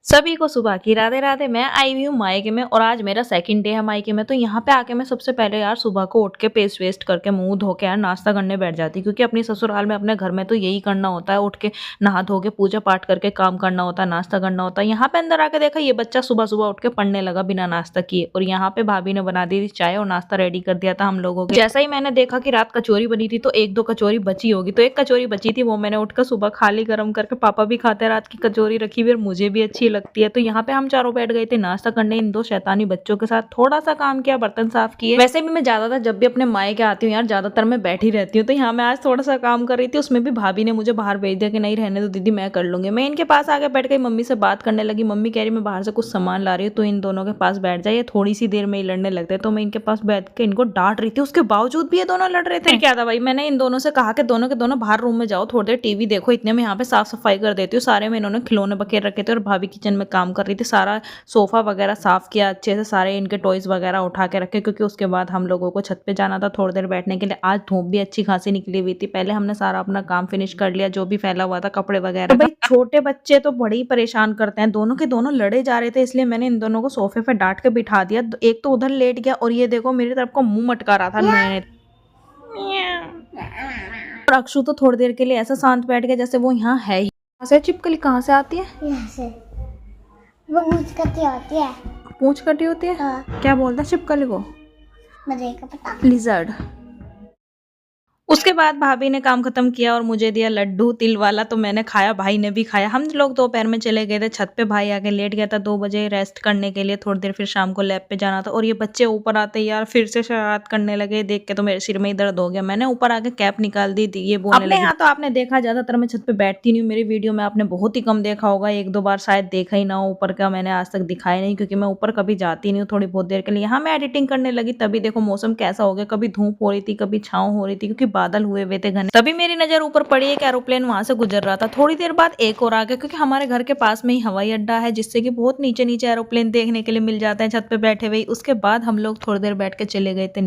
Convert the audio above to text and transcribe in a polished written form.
सभी को सुबह की राधे राधे। मैं आई हुई हूँ मायके में और आज मेरा सेकंड डे है मायके में। तो यहाँ पे आके मैं सबसे पहले यार सुबह को उठ के पेस्ट वेस्ट करके मुंह धो के यार नाश्ता करने बैठ जाती, क्योंकि अपनी ससुराल में अपने घर में तो यही करना होता है, उठ के नहा धो के पूजा पाठ करके काम करना होता है, नाश्ता करना होता है। यहाँ पे अंदर आके देखा ये बच्चा सुबह सुबह उठ के पढ़ने लगा बिना नाश्ता किए, और यहाँ पे भाभी ने बना दी थी चाय और नाश्ता रेडी कर दिया था हम लोगों के। जैसा ही मैंने देखा कि रात कचौरी बनी थी तो एक दो कचौरी बची होगी, तो एक कचौरी बची थी वो मैंने उठकर सुबह खाली गर्म करके, पापा भी खाते हैं रात की कचौरी रखी हुई और मुझे भी अच्छी लगती है। तो यहाँ पे हम चारों बैठ गए थे नाश्ता करने इन दो शैतानी बच्चों के साथ। थोड़ा सा काम किया, बर्तन साफ किए। वैसे भी मैं ज्यादातर जब भी अपने मायके आती हूँ यार ज्यादातर मैं बैठी रहती हूँ, तो यहाँ मैं आज थोड़ा सा काम कर रही थी। उसमें भी भाभी ने मुझे बाहर भेज दिया कि नहीं रहने दो दीदी मैं कर लूंगी। मैं इनके पास आके बैठ गई, मम्मी से बात करने लगी। मम्मी कह रही मैं बाहर से कुछ सामान ला रही हूँ तो इन दोनों के पास बैठ जाइए, थोड़ी सी देर में ही लड़ने लगते। तो मैं इनके पास बैठ के इनको डांट रही थी, उसके बावजूद भी ये दोनों लड़ रहे थे। फिर क्या था भाई, मैंने इन दोनों से कहा कि दोनों के दोनों बाहर रूम में जाओ, थोड़ी देर टीवी देखो, इतने में यहाँ पे साफ सफाई कर देती हूँ। सारे में इन्होंने खिलौने बखेर रखे थे और भाभी किचन में काम कर रही थी। सारा सोफा वगैरह साफ किया अच्छे से, सारे इनके टॉयज वगैरह उठा के रखे, क्योंकि उसके बाद हम लोगों को छत पे जाना था थोड़ी देर बैठने के लिए। आज धूप भी अच्छी खासी निकली हुई थी। पहले हमने सारा अपना काम फिनिश कर लिया जो भी फैला हुआ था कपड़े वगैरह। तो भाई छोटे बच्चे तो बड़े ही परेशान करते हैं, दोनों के दोनों लड़े जा रहे थे, इसलिए मैंने इन दोनों को सोफे पे डांट के बिठा दिया। एक तो उधर लेट गया और ये देखो मेरी तरफ को मुंह मटका रहा था मैंने। और अक्षु तो थोड़ी देर के लिए ऐसा शांत बैठ गया जैसे वो यहाँ है ही। कहाँ से चिपकली कहाँ से आती है? यहाँ से वो मूंछ कटी होती है। पूंछ कटी होती है? हाँ। क्या बोलता है चिपकली को? मुझे क्या पता। लिजर्ड। उसके बाद भाभी ने काम खत्म किया और मुझे दिया लड्डू तिल वाला, तो मैंने खाया, भाई ने भी खाया। हम लोग दोपहर में चले गए थे छत पे, भाई आके लेट गया था 2 बजे रेस्ट करने के लिए थोड़ी देर, फिर शाम को लैब पे जाना था। और ये बच्चे ऊपर आते यार फिर से शरारत करने लगे, देख के तो मेरे सिर में ही दर्द हो गया। मैंने ऊपर आके कैप निकाल दी थी, ये बोलने लगी। यहाँ तो आपने देखा ज्यादातर मैं छत पे बैठती नहीं हूँ, मेरी वीडियो में आपने बहुत ही कम देखा होगा, 1-2 बार शायद देखा ही ना हो। ऊपर का मैंने आज तक दिखाया नहीं, क्योंकि मैं ऊपर कभी जाती नहीं हूँ थोड़ी बहुत देर के लिए। यहाँ मैं एडिटिंग करने लगी तभी देखो मौसम कैसा हो गया, कभी धूप हो रही थी कभी छाँव हो रही थी, क्योंकि बादल हुए हुए थे। तभी मेरी नजर ऊपर पड़ी, एक एरोप्लेन वहां से गुजर रहा था। थोड़ी देर बाद एक और आ गया, क्योंकि हमारे घर के पास में ही हवाई अड्डा है, जिससे कि बहुत नीचे नीचे एरोप्लेन देखने के लिए मिल जाते हैं छत पे बैठे हुए। उसके बाद हम लोग थोड़ी देर बैठ के चले गए थे।